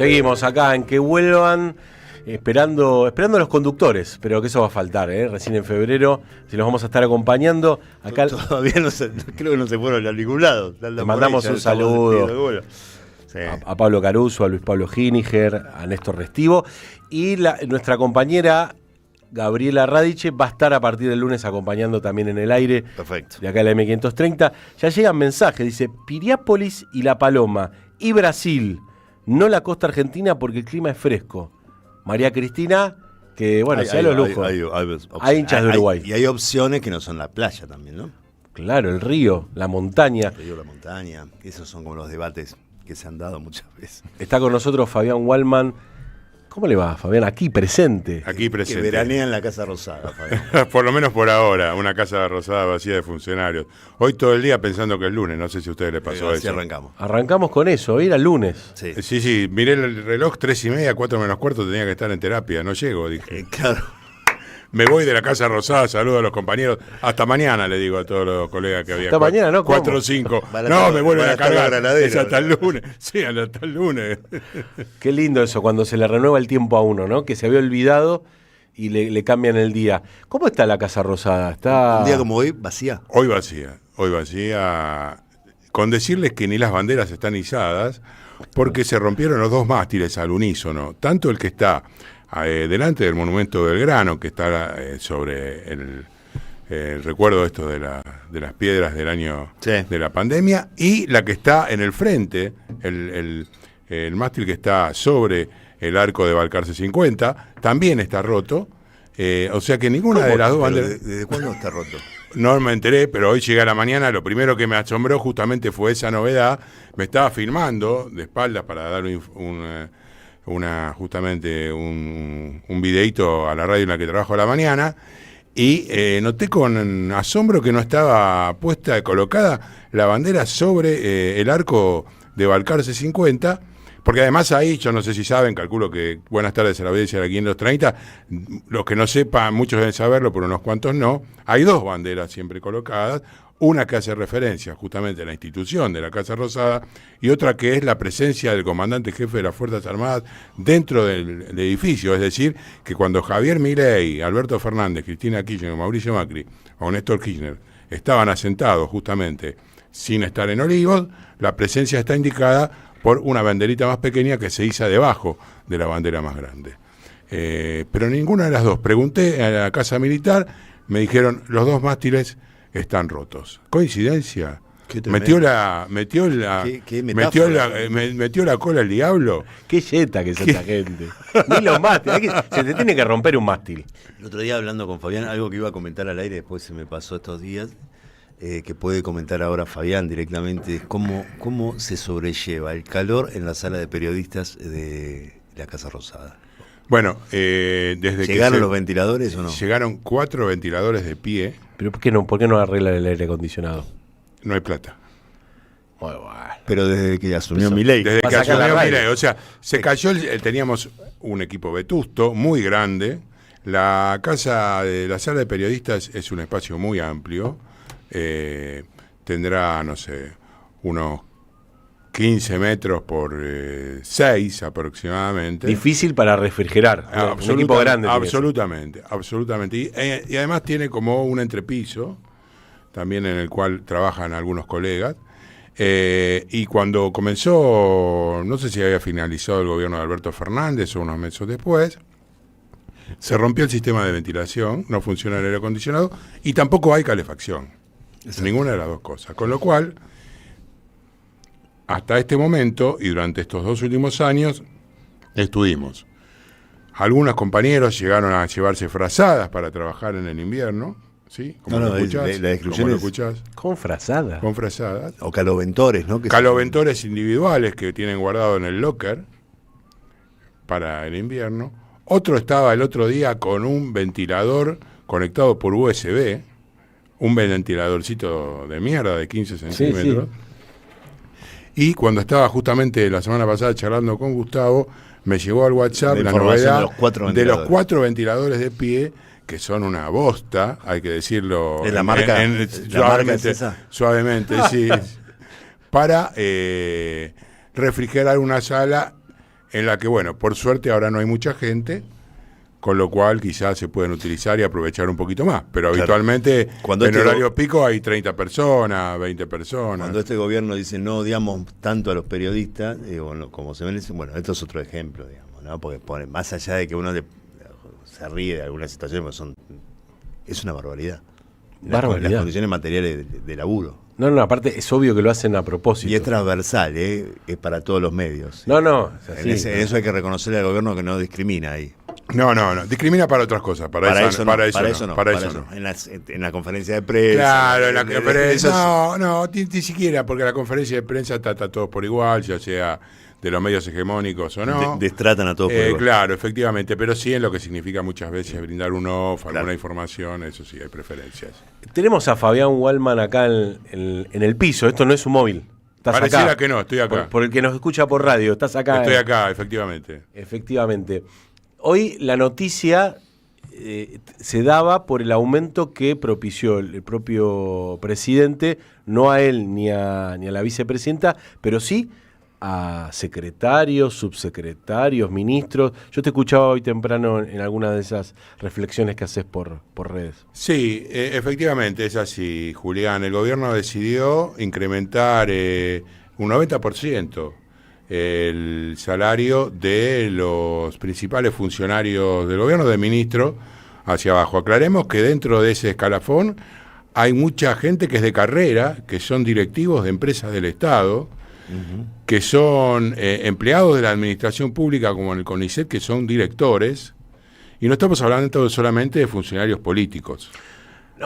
Seguimos acá en Que Vuelvan, esperando a los conductores, pero que eso va a faltar, recién en febrero, si los vamos a estar acompañando. Acá todavía creo que no se fueron a ningún lado. Le mandamos un saludo a Pablo Caruso, a Luis Pablo Giniger, a Néstor Restivo, y nuestra compañera Gabriela Radiche va a estar a partir del lunes acompañando también en el aire. Perfecto. De acá a la M530. Ya llegan mensajes, dice Piriápolis y La Paloma y Brasil, no la costa argentina porque el clima es fresco. María Cristina, que bueno, se da los lujos. Hay hinchas de Uruguay. Y hay opciones que no son la playa también, ¿no? Claro, el río, la montaña. El río, la montaña. Esos son como los debates que se han dado muchas veces. Está con nosotros Fabián Wallman. ¿Cómo le va, Fabián? Aquí presente. Aquí presente. Que veranea en la Casa Rosada, Fabián. Por lo menos por ahora, una Casa Rosada vacía de funcionarios. Hoy todo el día pensando que es lunes, no sé si a ustedes les pasó eso. Así arrancamos. Arrancamos con eso, hoy era lunes. Sí, miré el reloj, 3:30, 4 menos cuarto, tenía que estar en terapia, no llego, dije. Claro. Me voy de la Casa Rosada, saludo a los compañeros. Hasta mañana, le digo a todos los colegas que había. Hasta mañana, ¿no? 4 o 5. No, me vuelven a cargar. Es hasta el lunes. Sí, hasta el lunes. Qué lindo eso, cuando se le renueva el tiempo a uno, ¿no? Que se había olvidado y le cambian el día. ¿Cómo está la Casa Rosada? ¿Está... Un día como hoy, vacía? Hoy vacía. Con decirles que ni las banderas están izadas, porque se rompieron los dos mástiles al unísono. Tanto el que está delante del Monumento del Grano, que está sobre el recuerdo esto de las piedras del año de la pandemia, y la que está en el frente, el mástil que está sobre el arco de Balcarce 50, también está roto. O sea que ninguna de las dos banderas... ¿Desde cuándo está roto? No me enteré, pero hoy llegué a la mañana, lo primero que me asombró justamente fue esa novedad. Me estaba filmando de espaldas para dar justamente un videíto a la radio en la que trabajo a la mañana, y noté con asombro que no estaba colocada la bandera sobre el arco de Balcarce 50, porque además ahí, yo no sé si saben, calculo que buenas tardes a la audiencia de aquí en los 30, los que no sepan, muchos deben saberlo, pero unos cuantos no, hay dos banderas siempre colocadas, una que hace referencia justamente a la institución de la Casa Rosada y otra que es la presencia del comandante jefe de las Fuerzas Armadas dentro del edificio. Es decir, que cuando Javier Milei, Alberto Fernández, Cristina Kirchner, Mauricio Macri o Néstor Kirchner estaban asentados justamente sin estar en Olivos, la presencia está indicada por una banderita más pequeña que se iza debajo de la bandera más grande. Pero ninguna de las dos. Pregunté a la Casa Militar, me dijeron los dos mástiles están rotos. ¿Coincidencia? Metió la cola el diablo. Qué yeta que es esta gente. Ni los mástiles. Se te tiene que romper un mástil. El otro día hablando con Fabián, algo que iba a comentar al aire, después se me pasó estos días, que puede comentar ahora Fabián directamente, cómo se sobrelleva el calor en la sala de periodistas de la Casa Rosada. Bueno, desde ¿Llegaron los ventiladores o no? Llegaron 4 ventiladores de pie. ¿Pero por qué no arreglan el aire acondicionado? No hay plata. Muy bueno. Pero desde que asumió Milei. Desde que asumió Milei, o sea, se cayó, teníamos un equipo vetusto, muy grande. La sala de periodistas es un espacio muy amplio. Tendrá, no sé, unos 15 metros por 6 aproximadamente. Difícil para refrigerar. Un equipo grande. Absolutamente. Y además tiene como un entrepiso, también en el cual trabajan algunos colegas. Y cuando comenzó, no sé si había finalizado el gobierno de Alberto Fernández o unos meses después, se rompió el sistema de ventilación, no funciona el aire acondicionado y tampoco hay calefacción. Exacto. Ninguna de las dos cosas. Con lo cual, hasta este momento y durante estos 2 últimos años, estuvimos. Algunos compañeros llegaron a llevarse frazadas para trabajar en el invierno, ¿sí? Como lo escuchás. ¿Con frazadas? Con frazadas. O caloventores, ¿no? Caloventores individuales que tienen guardado en el locker para el invierno. Otro estaba el otro día con un ventilador conectado por USB, un ventiladorcito de mierda de 15 centímetros. Sí. Y cuando estaba justamente la semana pasada charlando con Gustavo, me llegó al WhatsApp la novedad de los 4 ventiladores de pie, que son una bosta, hay que decirlo. ¿Es la marca? Suavemente, sí. Para refrigerar una sala en la que, bueno, por suerte ahora no hay mucha gente, con lo cual quizás se pueden utilizar y aprovechar un poquito más. Pero claro, habitualmente cuando en horario pico hay 30 personas, 20 personas. Cuando este gobierno dice no odiamos tanto a los periodistas, como se merecen, bueno, esto es otro ejemplo, digamos, ¿no? Porque más allá de que uno se ríe de algunas situaciones, pues es una barbaridad. Las condiciones materiales de laburo. No, aparte es obvio que lo hacen a propósito. Y es transversal, es para todos los medios. No. En eso hay que reconocerle al gobierno que no discrimina ahí. No, discrimina para otras cosas, para eso no. En la conferencia de prensa. Claro, en la conferencia. Ni siquiera, porque la conferencia de prensa trata a todos por igual, ya sea de los medios hegemónicos o no. Destratan a todos por igual. Claro, efectivamente, pero sí en lo que significa muchas veces brindar un off, alguna información, eso sí, hay preferencias. Tenemos a Fabián Wallman acá en el piso, esto no es un móvil. Pareciera acá. Que no, estoy acá. Por el que nos escucha por radio, estás acá. Estoy acá, efectivamente. Efectivamente. Hoy la noticia se daba por el aumento que propició el propio presidente, no a él ni a la vicepresidenta, pero sí a secretarios, subsecretarios, ministros. Yo te escuchaba hoy temprano en alguna de esas reflexiones que haces por redes. Sí, efectivamente, es así, Julián. El gobierno decidió incrementar un 90% el salario de los principales funcionarios del gobierno, de ministro hacia abajo. Aclaremos que dentro de ese escalafón hay mucha gente que es de carrera, que son directivos de empresas del Estado, que son empleados de la administración pública, como en el CONICET, que son directores, y no estamos hablando solamente de funcionarios políticos.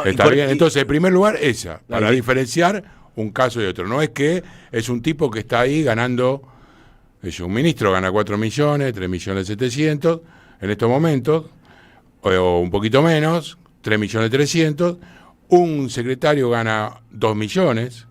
Está bien, entonces, en primer lugar, para diferenciar un caso de otro. No es que es un tipo que está ahí ganando, un ministro gana 4 millones, 3.700.000 en estos momentos, o un poquito menos, 3.300.000, un secretario gana 2 millones,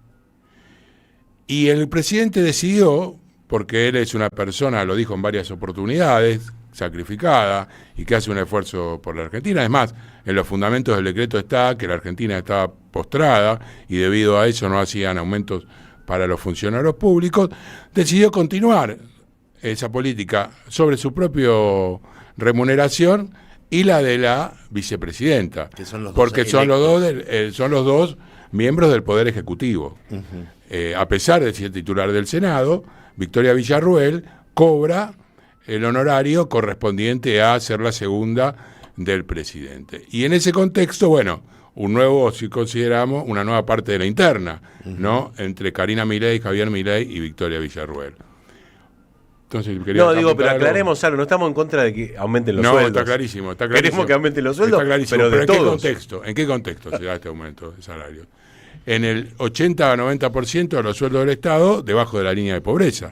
y el presidente decidió, porque él es una persona, lo dijo en varias oportunidades, sacrificada y que hace un esfuerzo por la Argentina. Además, en los fundamentos del decreto está que la Argentina estaba postrada y debido a eso no hacían aumentos para los funcionarios públicos, decidió continuar esa política sobre su propia remuneración y la de la vicepresidenta, porque son los dos miembros del Poder Ejecutivo. A pesar de ser titular del Senado, Victoria Villarruel cobra el honorario correspondiente a ser la segunda del presidente. Y en ese contexto, bueno, si consideramos, una nueva parte de la interna, ¿no? Entre Karina Milei, Javier Milei y Victoria Villarruel. Entonces, pero aclaremos algo, no estamos en contra de que aumenten los sueldos. No, está clarísimo. Queremos que aumenten los sueldos, pero ¿en qué contexto se da este aumento de salario? En el 80 a 90% de los sueldos del Estado debajo de la línea de pobreza.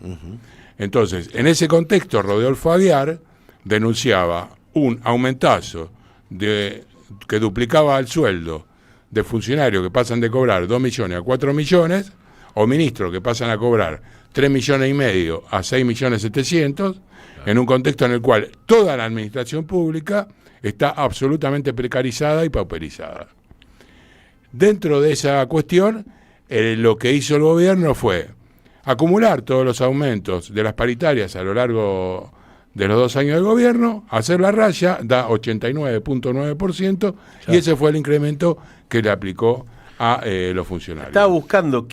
Entonces, en ese contexto, Rodolfo Aguiar denunciaba un aumentazo que duplicaba el sueldo de funcionarios que pasan de cobrar 2 millones a 4 millones, o ministros que pasan a cobrar 3,5 millones a 6,700,000, en un contexto en el cual toda la administración pública está absolutamente precarizada y pauperizada. Dentro de esa cuestión, lo que hizo el gobierno fue acumular todos los aumentos de las paritarias a lo largo de los 2 años del gobierno, hacer la raya, da 89.9%, y ese fue el incremento que le aplicó a los funcionarios. Estaba buscando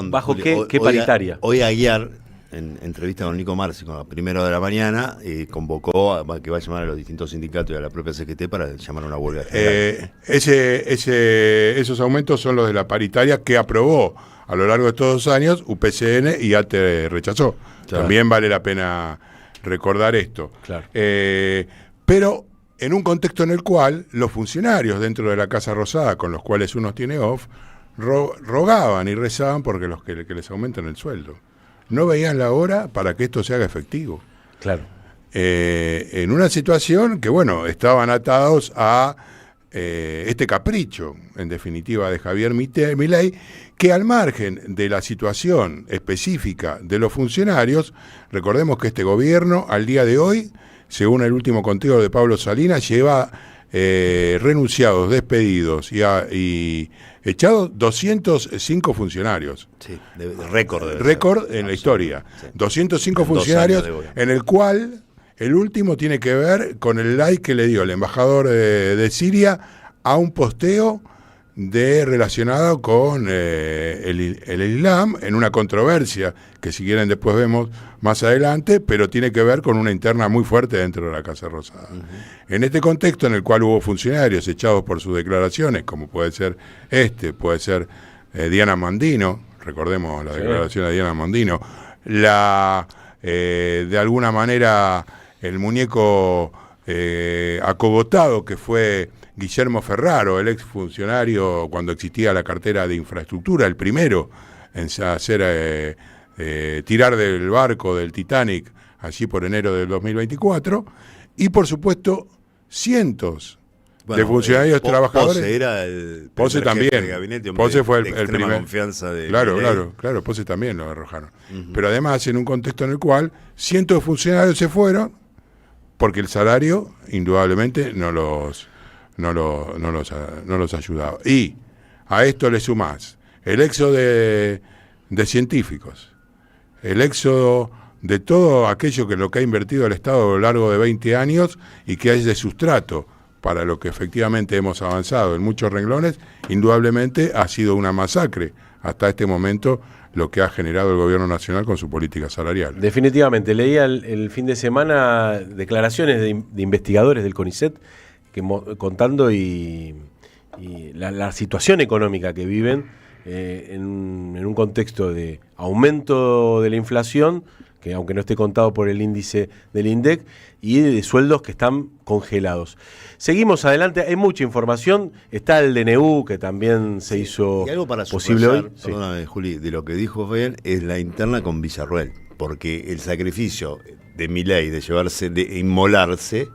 bajo Julio, qué paritaria. Hoy Aguiar, en entrevista con Nico Marci, con la primera de la mañana, convocó a que va a llamar a los distintos sindicatos y a la propia CGT para llamar a una huelga general. Esos aumentos son los de la paritaria que aprobó a lo largo de estos 2 años UPCN y ATE rechazó. Claro. También vale la pena recordar esto. Claro. Pero en un contexto en el cual los funcionarios dentro de la Casa Rosada, con los cuales uno tiene off, rogaban y rezaban porque que les aumenten el sueldo. No veían la hora para que esto se haga efectivo. Claro. En una situación que, bueno, estaban atados a este capricho, en definitiva, de Javier Milei, que al margen de la situación específica de los funcionarios, recordemos que este gobierno, al día de hoy, según el último conteo de Pablo Salinas, lleva renunciados, despedidos y echados 205 funcionarios. Sí, récord. Récord en la historia. Sí. 205 En 2 funcionarios, años de gobierno. en el cual el último tiene que ver con el like que le dio el embajador de Siria a un posteo relacionado con el Islam, en una controversia que si quieren después vemos más adelante, pero tiene que ver con una interna muy fuerte dentro de la Casa Rosada. En este contexto en el cual hubo funcionarios echados por sus declaraciones, como puede ser puede ser Diana Mondino, recordemos la declaración de Diana Mondino, de alguna manera el muñeco acogotado que fue Guillermo Ferraro, el exfuncionario cuando existía la cartera de infraestructura, el primero en hacer tirar del barco del Titanic allí por enero del 2024, y por supuesto cientos de funcionarios trabajadores. Pose era el Pose también. jefe de gabinete, Pose fue el extrema primer. Confianza de Claro, Pose también lo arrojaron. Pero además en un contexto en el cual cientos de funcionarios se fueron porque el salario indudablemente no los ayudaba. Y a esto le sumás el éxodo de científicos, el éxodo de todo aquello que lo que ha invertido el Estado a lo largo de 20 años y que es de sustrato para lo que efectivamente hemos avanzado en muchos renglones, indudablemente ha sido una masacre hasta este momento lo que ha generado el gobierno nacional con su política salarial. Definitivamente, leía el fin de semana declaraciones de investigadores del CONICET contando la situación económica que viven en un contexto de aumento de la inflación, que aunque no esté contado por el índice del INDEC, y de sueldos que están congelados. Seguimos adelante, hay mucha información, está el DNU que también se hizo y algo para posible hoy. Perdóname, Juli, de lo que dijo Fabián, es la interna con Villarruel, porque el sacrificio de Milei de inmolarse,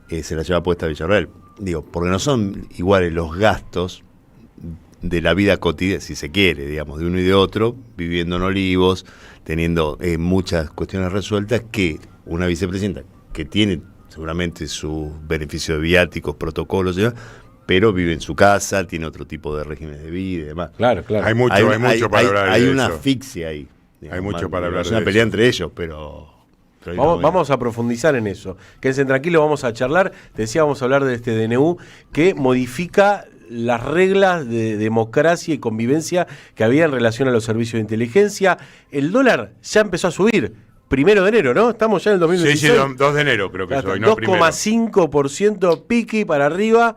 se la lleva puesta a Villarruel. Digo, porque no son iguales los gastos de la vida cotidiana, si se quiere, digamos, de uno y de otro, viviendo en Olivos, teniendo muchas cuestiones resueltas, que una vicepresidenta que tiene seguramente sus beneficios de viáticos, protocolos y demás, pero vive en su casa, tiene otro tipo de régimen de vida y demás. Claro. Hay mucho para hablar de eso. Hay una asfixia ahí. Digamos, hay mucho para hablar de eso. Es una pelea entre ellos, pero Vamos a profundizar en eso. Quédense tranquilos, vamos a charlar. Te decía, vamos a hablar de este DNU que modifica las reglas de democracia y convivencia que había en relación a los servicios de inteligencia. El dólar ya empezó a subir. 1 de enero, ¿no? Estamos ya en el 2026. Sí, 2 de enero creo que es hoy, no 2,5% piqui para arriba.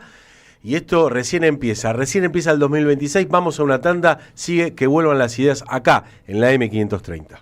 Y esto recién empieza el 2026. Vamos a una tanda, sigue que vuelvan las ideas acá en la M530.